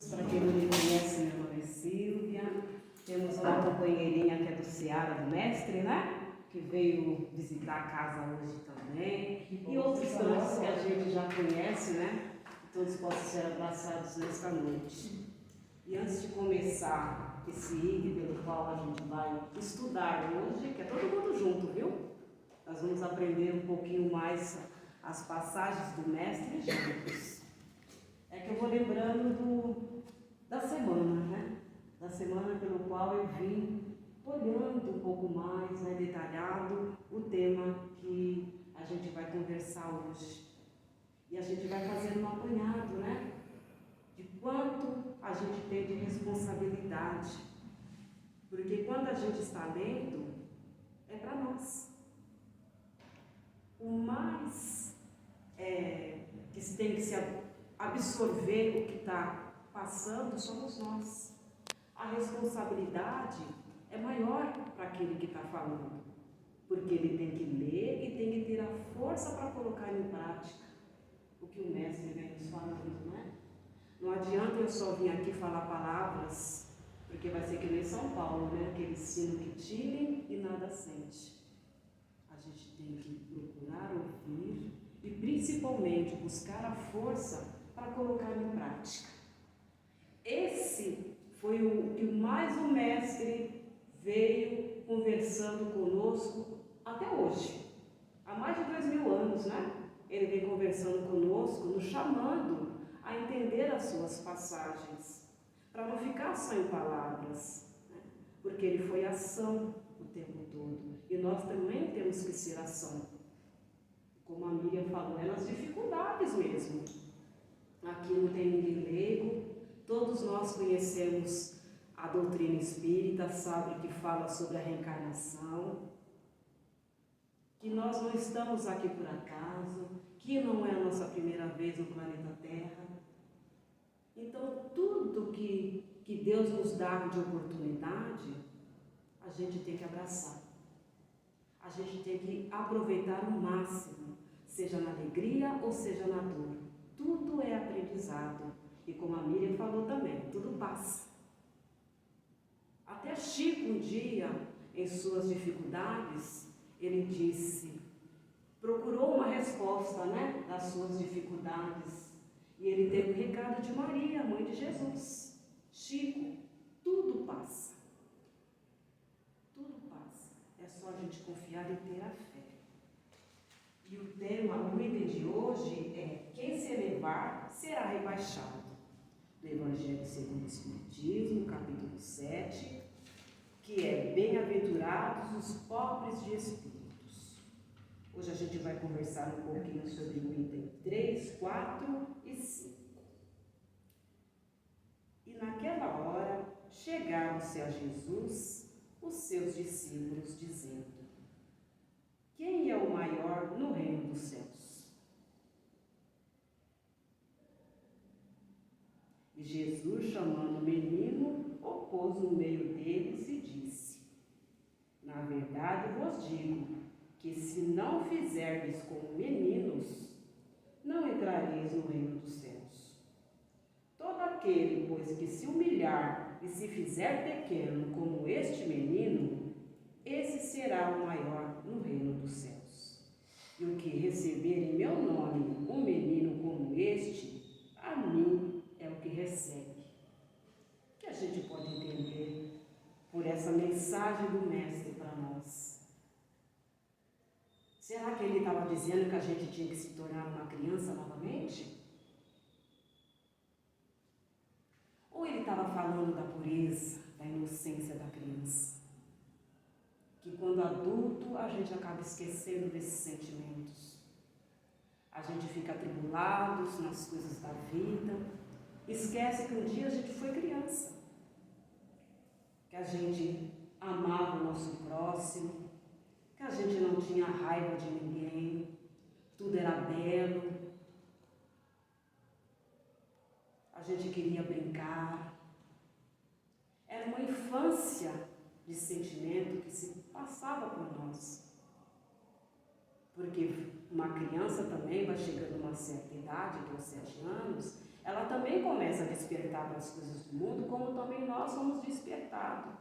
Para quem não me conhece, meu nome é Silvia. Temos uma companheirinha que é do Seara do Mestre, né? Que veio visitar a casa hoje também. E outros tantos que a gente já conhece, né? Que todos possam ser abraçados nesta noite. E antes de começar esse ID pelo qual a gente vai estudar hoje, que é todo mundo junto, viu? Nós vamos aprender um pouquinho mais as passagens do Mestre juntos. É que eu vou lembrando da semana, né? Da semana pelo qual eu vim olhando um pouco mais, né, detalhado, o tema que a gente vai conversar hoje. E a gente vai fazendo um apanhado, né? De quanto a gente tem de responsabilidade. Porque quando a gente está lendo, é para nós. O mais que se tem que se absorver o que está passando somos nós. A responsabilidade é maior para aquele que está falando, porque ele tem que ler e tem que ter a força para colocar em prática o que o mestre vem nos falando, né? Não adianta eu só vir aqui falar palavras, porque vai ser que nem São Paulo, né? Aquele sino que tire e nada sente. A gente tem que procurar ouvir e principalmente buscar a força para colocar em prática. Esse foi o que mais o mestre veio conversando conosco até hoje. Há mais de 2000 anos, né? Ele vem conversando conosco, nos chamando a entender as suas passagens, para não ficar só em palavras, né? Porque ele foi ação o tempo todo. E nós também temos que ser ação. Como a Miriam falou, é nas dificuldades mesmo. Aqui não tem ninguém leigo, todos nós conhecemos a doutrina espírita, sabe que fala sobre a reencarnação, que nós não estamos aqui por acaso, que não é a nossa primeira vez no planeta Terra. Então, tudo que Deus nos dá de oportunidade, a gente tem que abraçar. A gente tem que aproveitar o máximo, seja na alegria ou seja na dor. Tudo é aprendizado. E como a Miriam falou também, tudo passa. Até Chico um dia, em suas dificuldades, ele disse, procurou uma resposta, né, das suas dificuldades. E ele teve o recado de Maria, mãe de Jesus. Chico, tudo passa. Tudo passa. É só a gente confiar e ter a fé. E o tema, o item de hoje é: quem se elevar será rebaixado. Do Evangelho segundo o Espiritismo, capítulo 7, que é bem-aventurados os pobres de espíritos. Hoje a gente vai conversar um pouquinho sobre o item 3, 4 e 5. E naquela hora chegaram-se a Jesus os seus discípulos, dizendo: quem é o maior no reino dos céus? E Jesus, chamando o menino, o pôs no meio deles e disse: na verdade vos digo, que se não fizerdes como meninos, não entrareis no reino dos céus. Todo aquele, pois, que se humilhar e se fizer pequeno como este menino, esse será o maior no reino dos céus. E o que receber em meu nome um menino como este, a mim é o que recebe. O que a gente pode entender por essa mensagem do Mestre para nós? Será que ele estava dizendo que a gente tinha que se tornar uma criança novamente? Ou ele estava falando da pureza, da inocência da criança? Que quando adulto a gente acaba esquecendo desses sentimentos. A gente fica atribulado nas coisas da vida, esquece que um dia a gente foi criança, que a gente amava o nosso próximo, que a gente não tinha raiva de ninguém, tudo era belo, a gente queria brincar. Era uma infância de sentimento que se passava por nós. Porque uma criança também vai chegando a uma certa idade, que é os 7 anos, ela também começa a despertar para as coisas do mundo, como também nós somos despertados.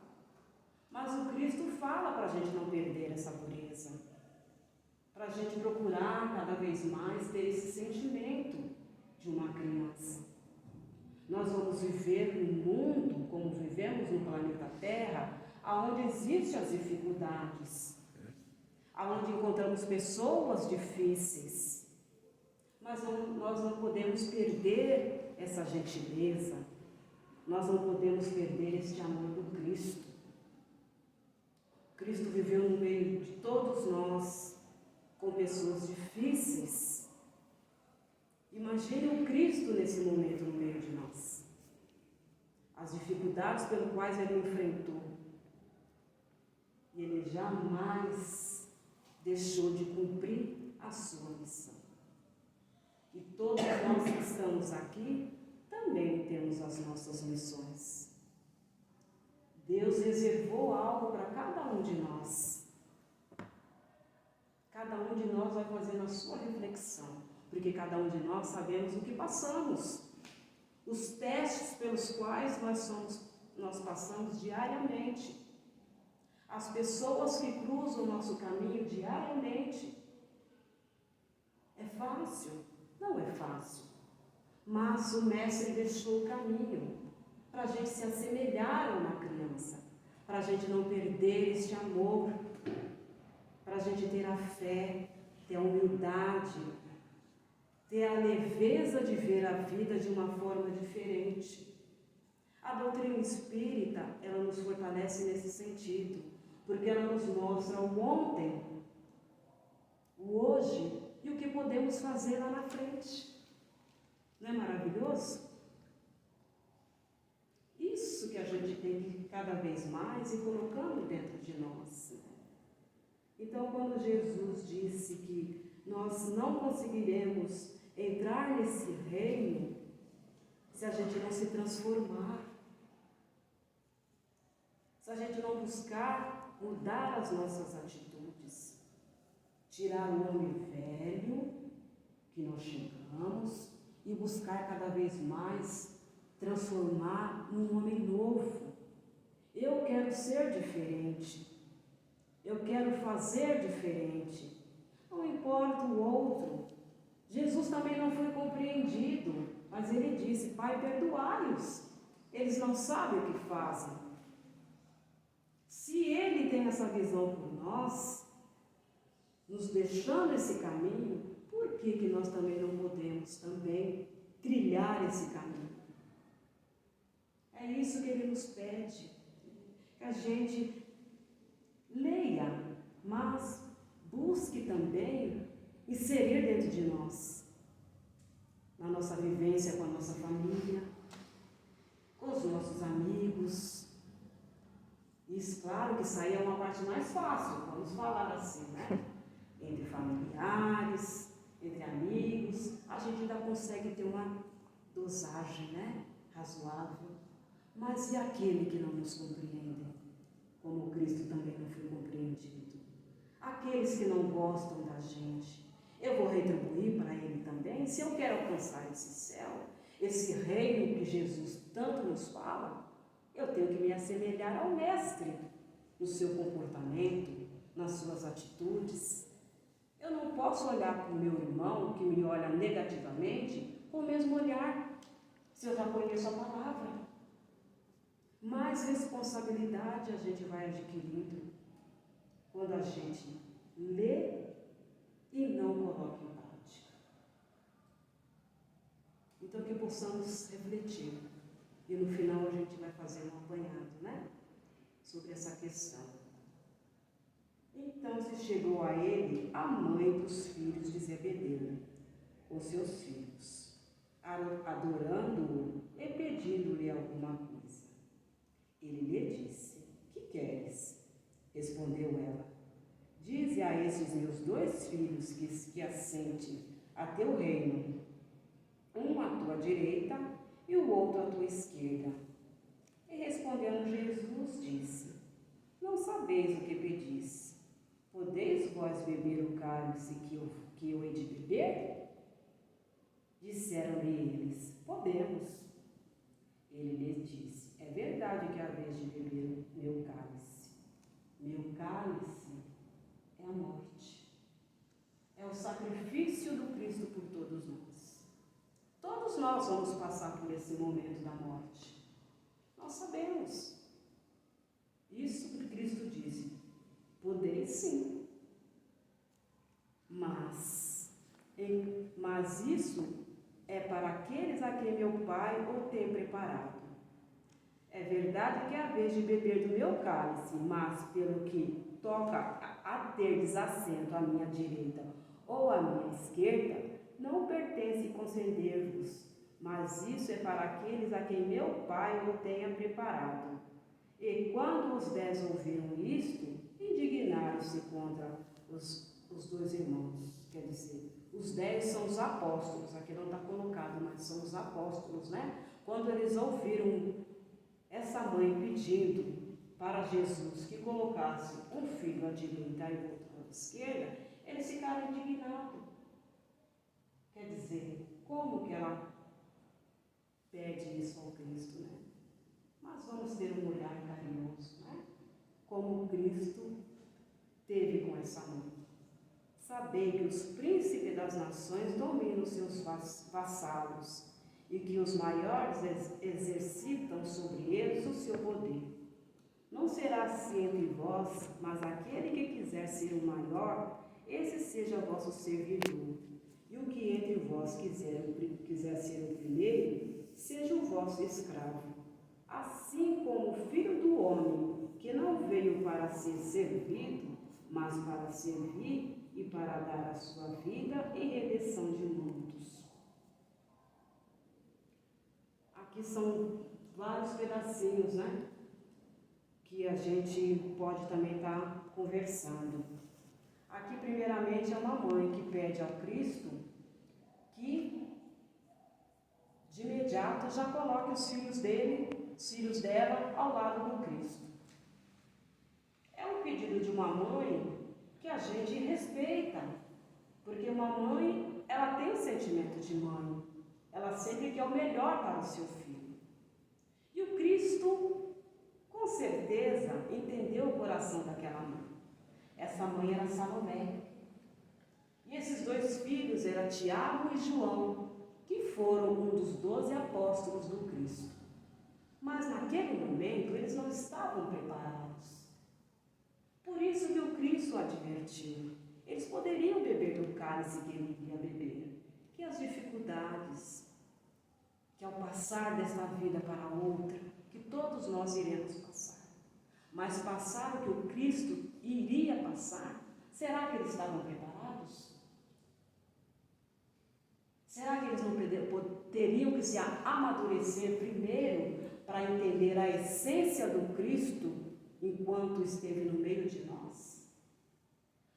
Mas o Cristo fala para a gente não perder essa pureza, para a gente procurar cada vez mais ter esse sentimento de uma criança. Nós vamos viver num mundo, como vivemos no planeta Terra, onde existem as dificuldades, onde encontramos pessoas difíceis, mas nós não podemos perder essa gentileza, nós não podemos perder este amor do Cristo. Cristo viveu no meio de todos nós, com pessoas difíceis. Imagine o Cristo nesse momento no meio de nós. As dificuldades pelas quais ele enfrentou. E ele jamais deixou de cumprir a sua missão. E todos nós que estamos aqui também temos as nossas missões. Deus reservou algo para cada um de nós. Cada um de nós vai fazendo a sua reflexão, porque cada um de nós sabemos o que passamos, os testes pelos quais nós passamos diariamente, as pessoas que cruzam o nosso caminho diariamente. É fácil? Não é fácil, mas o Mestre deixou o caminho para a gente se assemelhar a uma criança, para a gente não perder este amor, para a gente ter a fé, ter a humildade, ter a leveza de ver a vida de uma forma diferente. A doutrina espírita, ela nos fortalece nesse sentido, porque ela nos mostra o ontem, o hoje e o que podemos fazer lá na frente. Não é maravilhoso? Isso que a gente tem que cada vez mais ir colocando dentro de nós. Então, quando Jesus disse que nós não conseguiremos entrar nesse reino se a gente não se transformar, se a gente não buscar mudar as nossas atitudes, tirar o homem velho que nós chegamos e buscar cada vez mais transformar num homem novo. Eu quero ser diferente. Eu quero fazer diferente. Não importa o outro. Jesus também não foi compreendido, mas ele disse: Pai, perdoai-os. Eles não sabem o que fazem. Se ele tem essa visão por nós, nos deixando esse caminho, por que nós também não podemos também trilhar esse caminho? É isso que ele nos pede, que a gente leia, mas busque também inserir dentro de nós, na nossa vivência com a nossa família, com os nossos amigos. Isso, claro que isso aí é uma parte mais fácil, vamos falar assim, né? Entre familiares, entre amigos, a gente ainda consegue ter uma dosagem, né? Razoável. Mas e aquele que não nos compreende? Como Cristo também não foi compreendido. Aqueles que não gostam da gente, eu vou retribuir para ele também? Se eu quero alcançar esse céu, esse reino que Jesus tanto nos fala, eu tenho que me assemelhar ao Mestre no seu comportamento, nas suas atitudes. Eu não posso olhar para o meu irmão que me olha negativamente com o mesmo olhar, se eu já conheço a palavra. Mais responsabilidade a gente vai adquirindo quando a gente lê e não coloca em prática. Então, que possamos refletir. E no final a gente vai fazer um apanhado, né? Sobre essa questão. Então se chegou a ele a mãe dos filhos de Zebedeu, com seus filhos, adorando-o e pedindo-lhe alguma coisa. Ele lhe disse: que queres? Respondeu ela: dize a esses meus 2 filhos que assentem a teu reino, um à tua direita e o outro à tua esquerda. E respondendo Jesus, disse: não sabeis o que pedis. Podeis vós beber o cálice que eu hei de beber? Disseram-lhe eles: Podemos. Ele lhes disse: é verdade que é a vez de beber meu cálice. Meu cálice é a morte. É o sacrifício do Cristo por todos nós. Todos nós vamos passar por esse momento da morte. Nós sabemos. Isso que Cristo disse. Podeis sim. Mas isso é para aqueles a quem meu Pai o tem preparado. É verdade que é a vez de beber do meu cálice, mas pelo que toca a ter desassento à minha direita ou à minha esquerda, não pertence conceder-vos, mas isso é para aqueles a quem meu Pai o tenha preparado. E quando os 10 ouviram isto, indignaram-se contra os dois irmãos. Quer dizer, os 10 são os apóstolos, aqui não está colocado, mas são os apóstolos, né? Quando eles ouviram essa mãe pedindo para Jesus que colocasse um filho à direita e outro à esquerda, eles ficaram indignados. Quer dizer, como que ela pede isso ao Cristo, né? Mas vamos ter um olhar carinhoso, né? Como Cristo teve com essa mãe. Sabei que os príncipes das nações dominam seus vassalos e que os maiores exercitam sobre eles o seu poder. Não será assim entre vós, mas aquele que quiser ser o maior, esse seja vosso servidor. E o que entre vós quiser ser o primeiro, seja o vosso escravo. Assim como o Filho do Homem, que não veio para ser servido, mas para servir e para dar a sua vida em redenção de muitos. Aqui são vários pedacinhos, né? Que a gente pode também estar conversando. Aqui, primeiramente, é uma mãe que pede ao Cristo que, de imediato, já coloque os filhos dela, ao lado do Cristo. É um pedido de uma mãe que a gente respeita, porque uma mãe, ela tem o sentimento de mãe, ela sempre quer o melhor para o seu filho. E o Cristo, com certeza, entendeu o coração daquela mãe. Essa mãe era Salomé. E esses dois filhos eram Tiago e João, que foram um dos 12 apóstolos do Cristo. Mas naquele momento eles não estavam preparados. Por isso que o Cristo advertiu. Eles poderiam beber do cálice que ele iria beber, que as dificuldades, que ao passar desta vida para outra, que todos nós iremos passar. Mas passar o que o Cristo iria passar, será que eles estavam preparados? Será que eles não teriam que se amadurecer primeiro para entender a essência do Cristo enquanto esteve no meio de nós?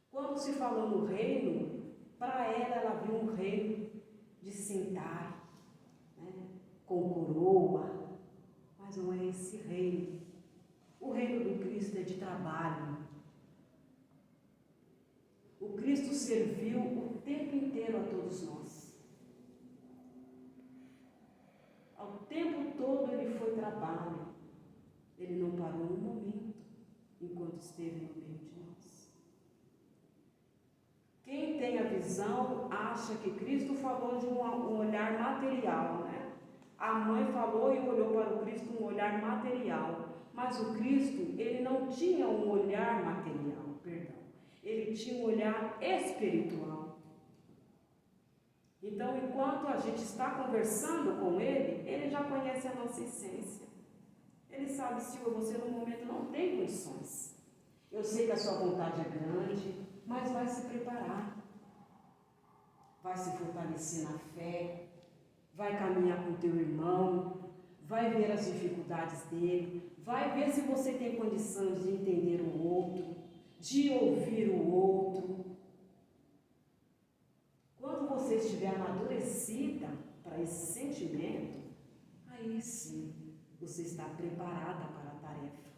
Quando se falou no reino, para ela viu um reino de sentar, né, com coroa, mas não é esse reino. O reino do Cristo é de trabalho. O Cristo serviu o tempo inteiro a todos nós. Ao tempo todo ele foi trabalho. Ele não parou um momento enquanto esteve no meio de nós. Quem tem a visão acha que Cristo falou de um olhar material, né? A mãe falou e olhou para o Cristo um olhar material. Mas o Cristo, ele não tinha um olhar material, perdão. Ele tinha um olhar espiritual. Então, enquanto a gente está conversando com ele, ele já conhece a nossa essência. Ele sabe se você no momento não tem condições. Eu sei que a sua vontade é grande, mas vai se preparar. Vai se fortalecer na fé, vai caminhar com o teu irmão, vai ver as dificuldades dele, vai ver se você tem condições de entender o outro, de ouvir o outro. Quando você estiver amadurecida para esse sentimento, aí sim você está preparada para a tarefa.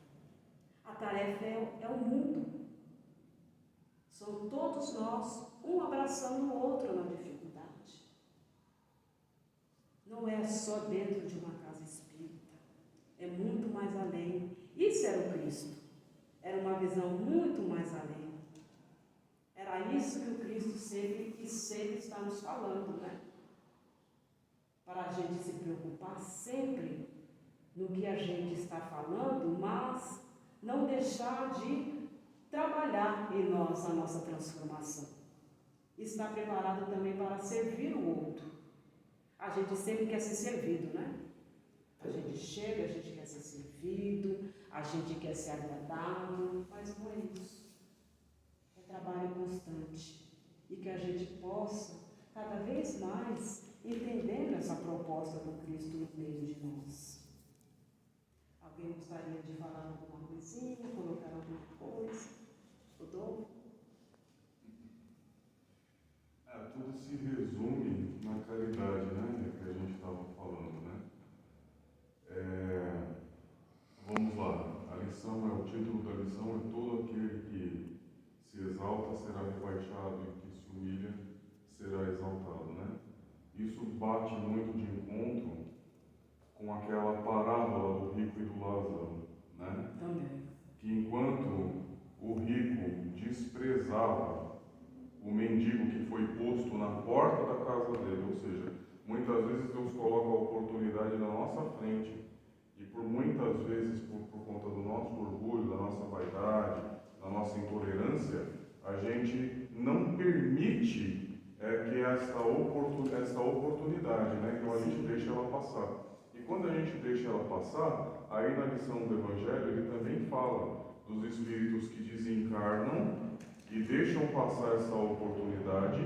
A tarefa é o mundo. São todos nós, um abraçando o outro na dificuldade. não é só dentro de uma casa espírita, é muito mais além. Isso era o Cristo, era uma visão muito mais além. Era isso que o Cristo sempre está nos falando, né? Para a gente se preocupar sempre no que a gente está falando, mas não deixar de trabalhar em nós a nossa transformação. Estar preparado também para servir o outro. A gente sempre quer ser servido, né? A gente chega, a gente quer ser servido, a gente quer ser agradado, mas não é isso. É trabalho constante. E que a gente possa, cada vez mais, entendendo essa proposta do Cristo no meio de nós. Alguém gostaria de falar alguma coisinha, colocar alguma coisa? Rodolfo? Tudo se resume na caridade, né? Que a gente estava falando, né? Vamos lá. A lição o título da lição é: todo aquele que se exalta será rebaixado e que se humilha será exaltado, né? Isso bate muito de encontro com aquela parábola do rico e do Lázaro, né? Também. Que enquanto o rico desprezava o mendigo que foi posto na porta da casa dele, ou seja, muitas vezes Deus coloca a oportunidade na nossa frente e por muitas vezes, por conta do nosso orgulho, da nossa vaidade, da nossa intolerância, a gente não permite que esta oportunidade, né? Então a gente deixa ela passar. E quando a gente deixa ela passar, aí na lição do Evangelho ele também fala dos espíritos que desencarnam e deixam passar essa oportunidade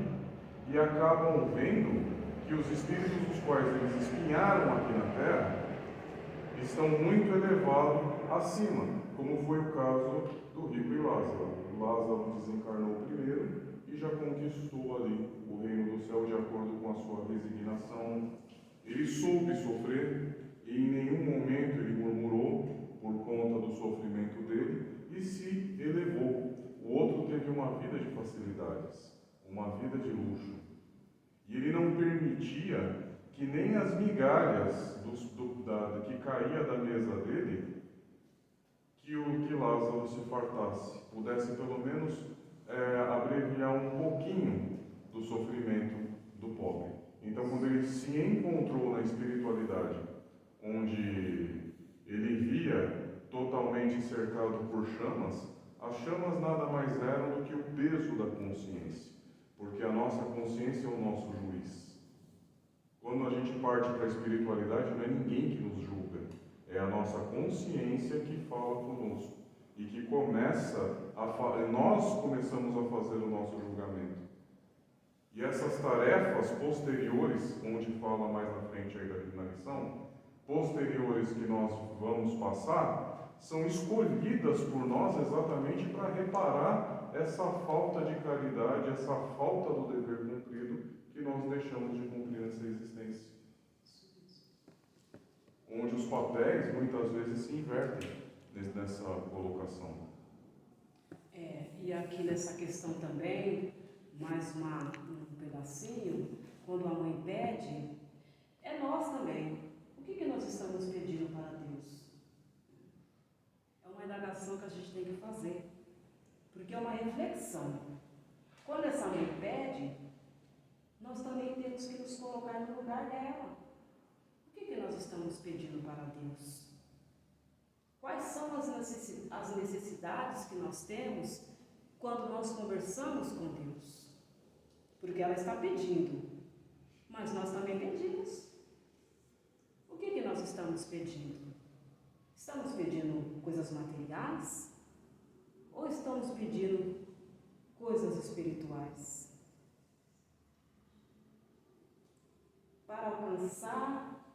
e acabam vendo que os espíritos dos quais eles espinharam aqui na Terra estão muito elevados acima, como foi o caso do rico e Lázaro. Lázaro desencarnou primeiro e já conquistou ali o reino do céu de acordo com a sua resignação. Ele soube sofrer e em nenhum momento ele murmurou por conta do sofrimento dele e se elevou. O outro teve uma vida de facilidades, uma vida de luxo. E ele não permitia que nem as migalhas que caía da mesa dele, que Lázaro se fartasse, pudesse pelo menos abreviar um pouquinho do sofrimento do pobre. Então, quando ele se encontrou na espiritualidade, onde ele via totalmente cercado por chamas, as chamas nada mais eram do que o peso da consciência, porque a nossa consciência é o nosso juiz. Quando a gente parte para a espiritualidade, não é ninguém que nos julga, é a nossa consciência que fala conosco e que nós começamos a fazer o nosso julgamento. E essas tarefas posteriores, onde fala mais na frente aí na lição, posteriores que nós vamos passar, são escolhidas por nós exatamente para reparar essa falta de caridade, essa falta do dever cumprido que nós deixamos de cumprir nessa existência. Onde os papéis muitas vezes se invertem nessa colocação. E aqui nessa questão também, mais um pedacinho, quando a mãe pede, é nós também. O que nós estamos pedindo para Deus? É uma indagação que a gente tem que fazer, porque é uma reflexão. Quando essa mãe pede, nós também temos que nos colocar no lugar dela. O que nós estamos pedindo para Deus? Quais são as necessidades que nós temos quando nós conversamos com Deus? Porque ela está pedindo, mas nós também pedimos. O que nós estamos pedindo? Estamos pedindo coisas materiais? Ou estamos pedindo coisas espirituais? Para alcançar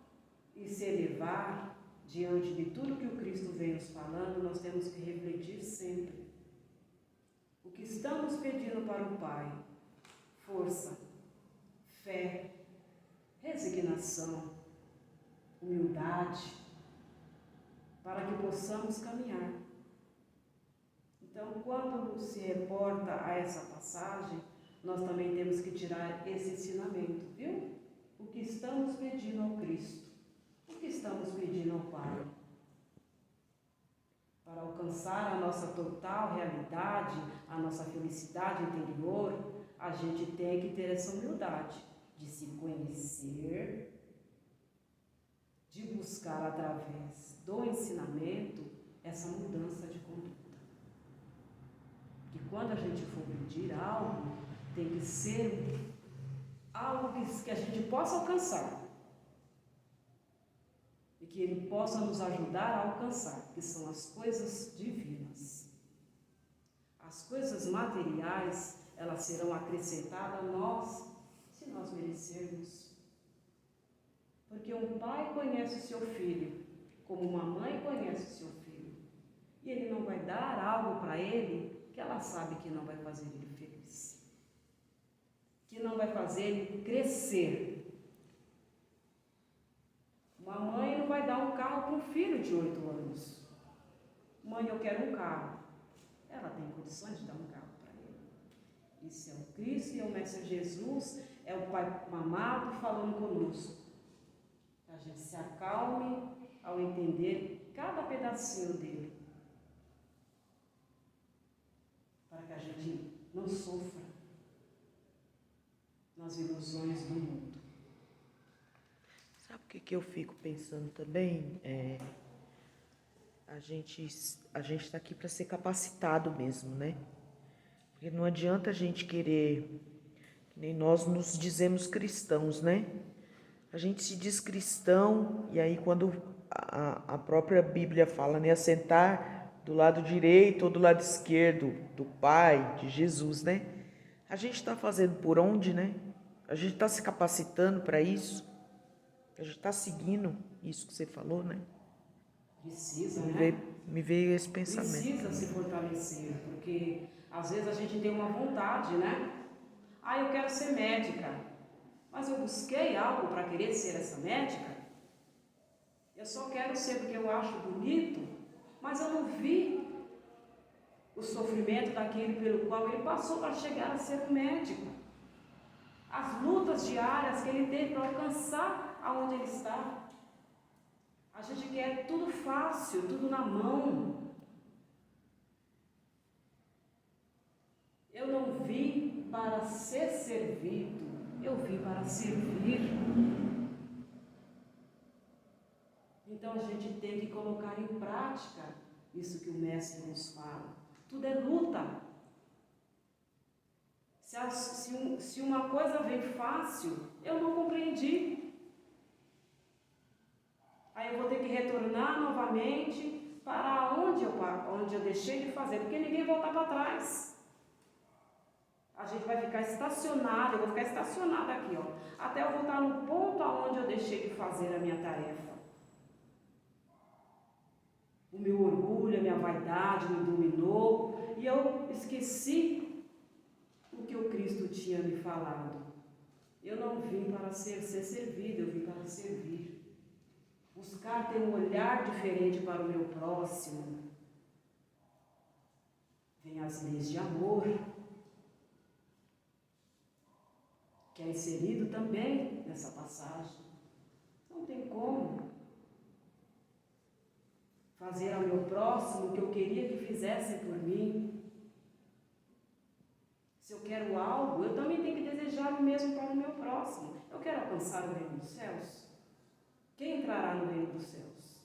e se elevar diante de tudo que o Cristo vem nos falando, nós temos que refletir sempre. O que estamos pedindo para o Pai? Força, fé, resignação, humildade, para que possamos caminhar. Então, quando se reporta a essa passagem, nós também temos que tirar esse ensinamento, viu? O o que estamos pedindo ao Cristo, o que estamos pedindo ao Pai. Para alcançar a nossa total realidade, a nossa felicidade interior, a gente tem que ter essa humildade de se conhecer, de buscar através do ensinamento essa mudança de conduta. E quando a gente for pedir algo, tem que ser algo que a gente possa alcançar. E que Ele possa nos ajudar a alcançar, que são as coisas divinas. As coisas materiais, elas serão acrescentadas a nós, se nós merecermos. Porque um pai conhece o seu filho, como uma mãe conhece o seu filho. E ele não vai dar algo para ele que ela sabe que não vai fazer ele feliz. Que não vai fazer ele crescer. Uma mãe não vai dar um carro para um filho de 8 anos. Mãe, eu quero um carro. Ela tem condições de dar um carro para ele. Isso é o Cristo e é o Mestre Jesus, é o Pai amado falando conosco. Que a gente se acalme ao entender cada pedacinho dele. Para que a gente não sofra nas ilusões do mundo. Sabe o que eu fico pensando também? A gente está aqui para ser capacitado mesmo, né? Porque não adianta a gente querer, nem nós nos dizemos cristãos, né? A gente se diz cristão, e aí quando a própria Bíblia fala, né? Assentar do lado direito ou do lado esquerdo do Pai, de Jesus, né? A gente está fazendo por onde, né? A gente está se capacitando para isso? A gente está seguindo isso que você falou, né? Precisa, né? Me veio esse pensamento. Precisa se fortalecer, porque às vezes a gente tem uma vontade, né? Ah, eu quero ser médica, mas eu busquei algo para querer ser essa médica. Eu só quero ser porque eu acho bonito, mas eu não vi o sofrimento daquele pelo qual ele passou para chegar a ser um médico. As lutas diárias que ele teve para alcançar aonde ele está. A gente quer tudo fácil, tudo na mão. Eu não vim para ser servido, eu vim para servir. Então a gente tem que colocar em prática isso que o Mestre nos fala. Tudo é luta. Se uma coisa vem fácil, eu não compreendi. Aí eu vou ter que retornar novamente para onde eu deixei de fazer, porque ninguém volta para trás. A gente vai ficar estacionado, eu vou ficar estacionada aqui, ó, até eu voltar no ponto aonde eu deixei de fazer a minha tarefa. O meu orgulho, a minha vaidade me dominou e eu esqueci o que o Cristo tinha me falado. Eu não vim para ser servido, eu vim para servir. Buscar ter um olhar diferente para o meu próximo. Vem as leis de amor, que é inserido também nessa passagem. Não tem como fazer ao meu próximo o que eu queria que fizessem por mim. Se eu quero algo, eu também tenho que desejar o mesmo para o meu próximo. Eu quero alcançar o reino dos céus. Quem entrará no reino dos céus?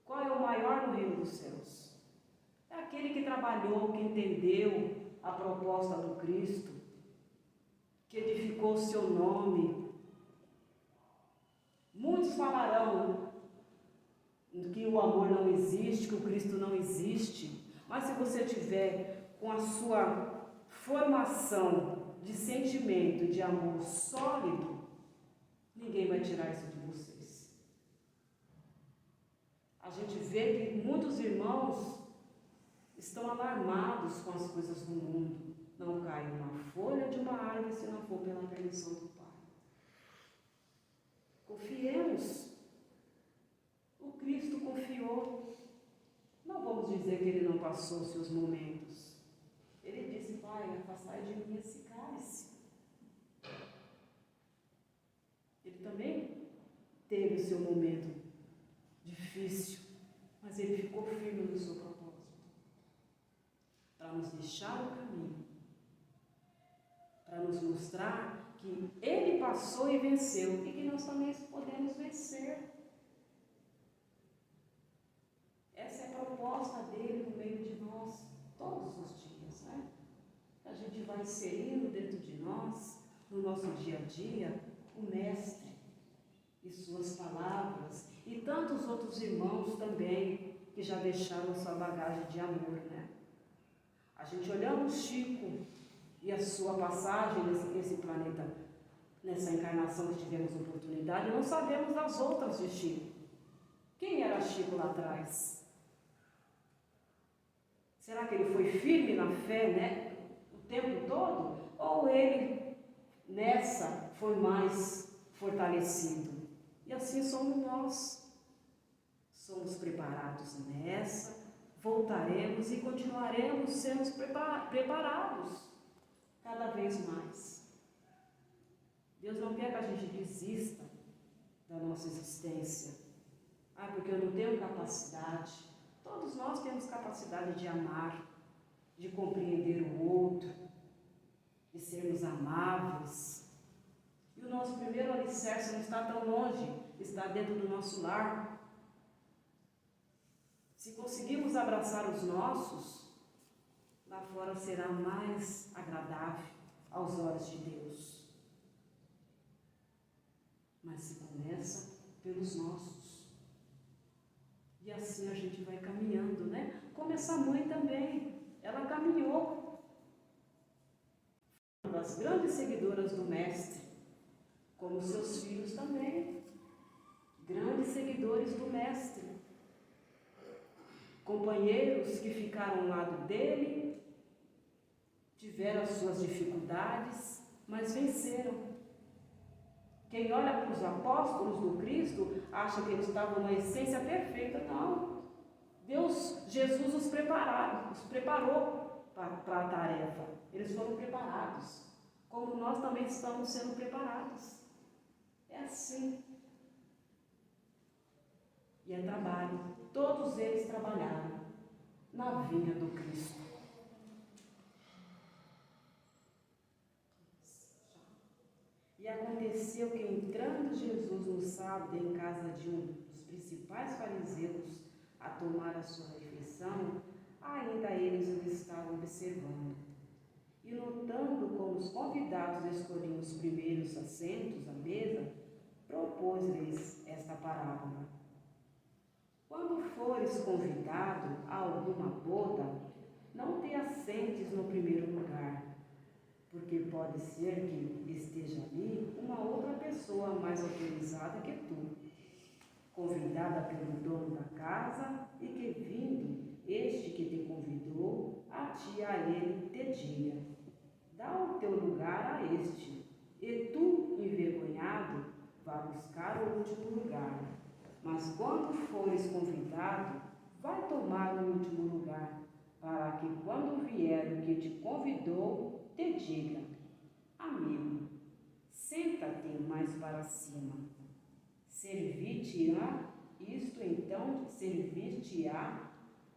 Qual é o maior no reino dos céus? É aquele que trabalhou, que entendeu a proposta do Cristo, que edificou o seu nome. Muitos falarão que o amor não existe, que o Cristo não existe, mas se você tiver com a sua formação de sentimento, de amor sólido, ninguém vai tirar isso de vocês. A gente vê que muitos irmãos estão alarmados com as coisas do mundo. Não cai uma folha de uma árvore se não for pela permissão do Pai. Confiemos. O Cristo confiou. Não vamos dizer que ele não passou seus momentos. Ele disse: Pai, afastai de mim esse cálice. Ele teve o seu momento difícil, mas ele ficou firme no seu propósito, para nos deixar o caminho, para nos mostrar que ele passou e venceu e que nós também podemos vencer. Essa é a proposta dele no meio de nós, todos os dias, né? A gente vai inserindo dentro de nós, no nosso dia a dia, o Mestre e suas palavras, e tantos outros irmãos também, que já deixaram sua bagagem de amor, né? A gente olhando o Chico e a sua passagem nesse planeta, nessa encarnação que tivemos oportunidade, não sabemos das outras de Chico. Quem era Chico lá atrás? Será que ele foi firme na fé, né, o tempo todo? Ou ele, nessa, foi mais fortalecido? E assim somos nós. Somos preparados nessa, voltaremos e continuaremos sendo preparados cada vez mais. Deus não quer que a gente desista da nossa existência. Ah, porque eu não tenho capacidade. Todos nós temos capacidade de amar, de compreender o outro, de sermos amáveis. E o nosso primeiro alicerce não está tão longe, está dentro do nosso lar. Se conseguirmos abraçar os nossos, lá fora será mais agradável aos olhos de Deus. Mas se começa pelos nossos. E assim a gente vai caminhando, né? Como essa mãe também, ela caminhou. Uma das grandes seguidoras do Mestre, como seus filhos também, grandes seguidores do Mestre. Companheiros que ficaram ao lado dele, tiveram as suas dificuldades, mas venceram. Quem olha para os apóstolos do Cristo, acha que eles estavam na essência perfeita. Não. Jesus os preparou para a tarefa. Eles foram preparados, como nós também estamos sendo preparados. É assim. E é trabalho. Todos eles trabalharam na vinha do Cristo. E aconteceu que, entrando Jesus no sábado em casa de um dos principais fariseus a tomar a sua refeição, ainda eles o estavam observando. E notando como os convidados escolhiam os primeiros assentos à mesa, propôs-lhes esta parábola. Quando fores convidado a alguma boda, não te assentes no primeiro lugar, porque pode ser que esteja ali uma outra pessoa mais autorizada que tu, convidada pelo dono da casa, e que, vindo este que te convidou, a ti a ele te diga: dá o teu lugar a este, e tu, envergonhado, vá buscar o último lugar. Mas quando fores convidado, vai tomar o último lugar, para que quando vier o que te convidou, te diga: amigo, senta-te mais para cima. Servir-te-á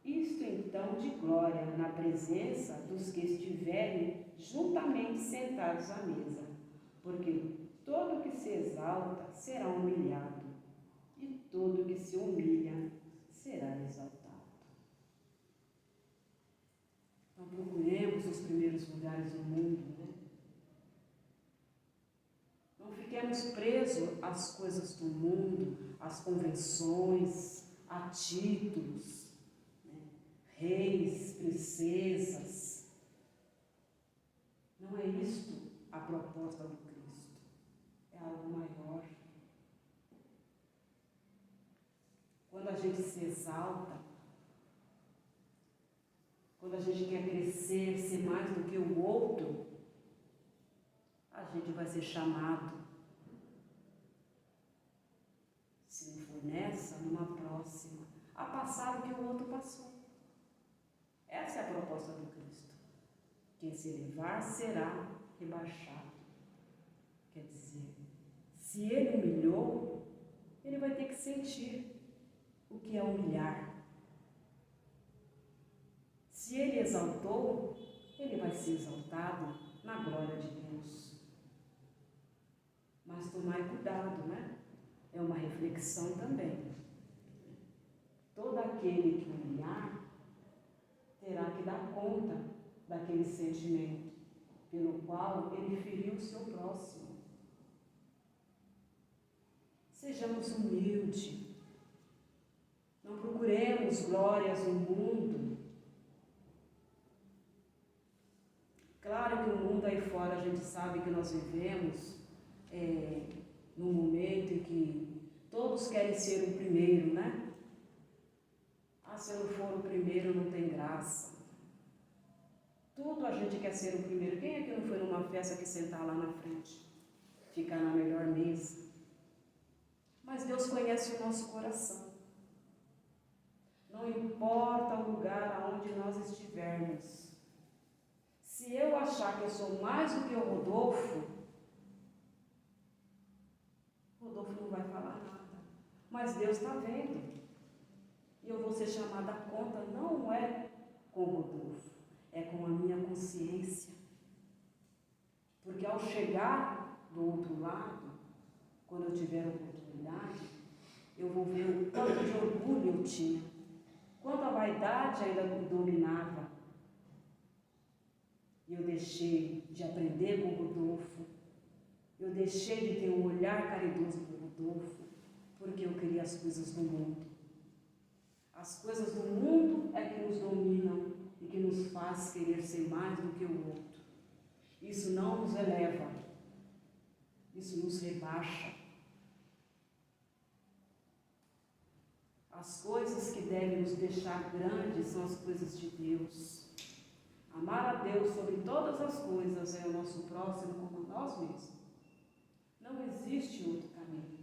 isto então de glória na presença dos que estiverem juntamente sentados à mesa, porque todo que se exalta será humilhado, e todo que se humilha será exaltado. Então procuremos os primeiros lugares do mundo, né? Não fiquemos presos às coisas do mundo, às convenções, a títulos, né? Reis, princesas. Não é isto a proposta do Cristo. É algo maior. Quando a gente se exalta, quando a gente quer crescer, ser mais do que o outro, a gente vai ser chamado. Se não for nessa, numa próxima, a passar o que o outro passou. Essa é a proposta do Cristo. Quem se elevar será rebaixado. Quer dizer, se ele humilhou, ele vai ter que sentir o que é humilhar. Se ele exaltou, ele vai ser exaltado na glória de Deus. Mas tomai cuidado, né? É uma reflexão também. Todo aquele que humilhar terá que dar conta daquele sentimento pelo qual ele feriu o seu próximo. Sejamos humildes. Não procuremos glórias no mundo. Claro que o mundo aí fora, a gente sabe que nós vivemos num momento em que todos querem ser o primeiro, né? Se eu não for o primeiro, não tem graça. Tudo a gente quer ser o primeiro. Quem é que não foi numa festa que sentar lá na frente? Ficar na melhor mesa? Mas Deus conhece o nosso coração. Não importa o lugar aonde nós estivermos. Se eu achar que eu sou mais do que o Rodolfo não vai falar nada. Mas Deus está vendo. E eu vou ser chamada a conta, não é com o Rodolfo, é com a minha consciência. Porque ao chegar do outro lado, quando eu tiver a oportunidade, eu vou ver o quanto de orgulho eu tinha, quanto a vaidade ainda me dominava. E eu deixei de aprender com o Rodolfo, eu deixei de ter um olhar caridoso para o Rodolfo, porque eu queria as coisas do mundo. As coisas do mundo é que nos dominam e que nos faz querer ser mais do que o outro. Isso não nos eleva, isso nos rebaixa. As coisas que devem nos deixar grandes são as coisas de Deus. Amar a Deus sobre todas as coisas é o nosso próximo como nós mesmos. Não existe outro caminho.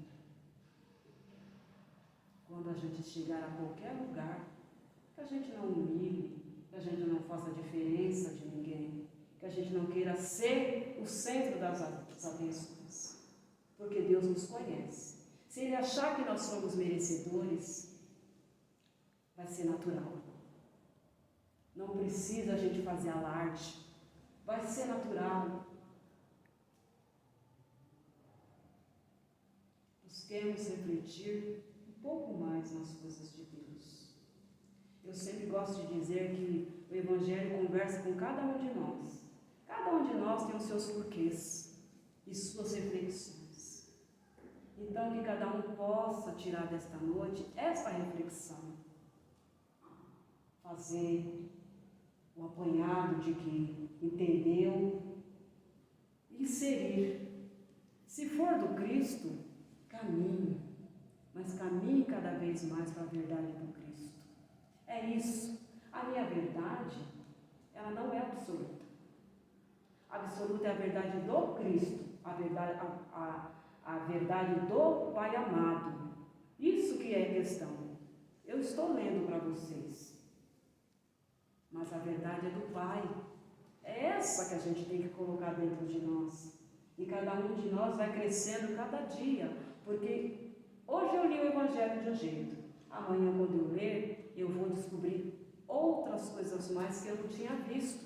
Quando a gente chegar a qualquer lugar, que a gente não humilhe, que a gente não faça diferença de ninguém, que a gente não queira ser o centro das atenções, porque Deus nos conhece. Se Ele achar que nós somos merecedores, vai ser natural. Não precisa a gente fazer alarde, vai ser natural. Busquemos refletir um pouco mais nas coisas de Deus. Eu sempre gosto de dizer que o Evangelho conversa com cada um de nós. Cada um de nós tem os seus porquês e suas reflexões. Então, que cada um possa tirar desta noite esta reflexão. Fazer o apanhado de que entendeu e inserir. Se for do Cristo, caminhe, mas caminhe cada vez mais para a verdade do Cristo. É isso. A minha verdade, ela não é absoluta. Absoluta é a verdade do Cristo, a verdade do Pai amado. Isso que é questão. Eu estou lendo para vocês. Mas a verdade é do Pai. É essa que a gente tem que colocar dentro de nós. E cada um de nós vai crescendo cada dia. Porque hoje eu li o Evangelho de um jeito. Amanhã, quando eu ler, eu vou descobrir outras coisas mais que eu não tinha visto.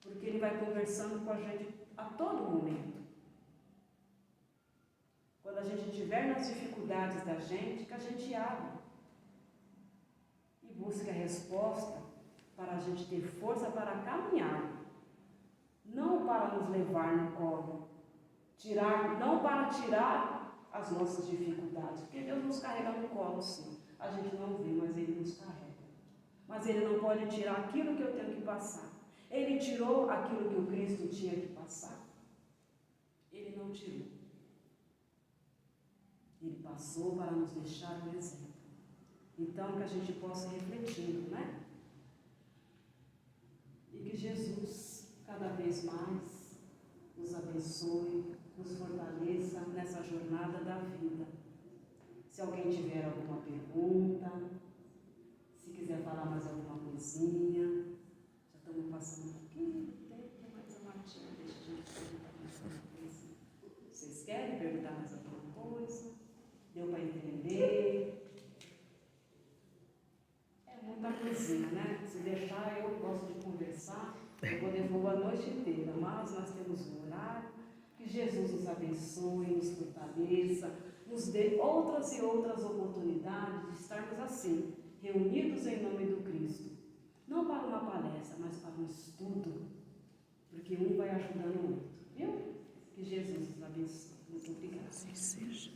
Porque ele vai conversando com a gente a todo momento. Quando a gente estiver nas dificuldades da gente, que a gente abre. E busque a resposta para a gente ter força para caminhar. Não para nos levar no colo. Não para tirar as nossas dificuldades. Porque Deus nos carrega no colo, sim. A gente não vê, mas Ele nos carrega. Mas Ele não pode tirar aquilo que eu tenho que passar. Ele tirou aquilo que o Cristo tinha que passar. Ele não tirou. Ele passou para nos deixar um exemplo. Então, que a gente possa refletir, né? E que Jesus, cada vez mais, nos abençoe, nos fortaleça nessa jornada da vida. Se alguém tiver alguma pergunta, se quiser falar mais alguma coisinha, já estamos passando um pouquinho de tempo, mas a Martinha deixa a gente perguntar mais alguma coisa. Vocês querem perguntar mais alguma coisa? Deu para entender? muita coisinha, né? Se deixar, eu gosto de conversar, eu vou devolver a noite inteira, mas nós temos um horário. Que Jesus nos abençoe, nos fortaleça, nos dê outras e outras oportunidades de estarmos assim, reunidos em nome do Cristo. Não para uma palestra, mas para um estudo, porque um vai ajudando o outro, viu? Que Jesus nos abençoe. Muito obrigada. Assim seja.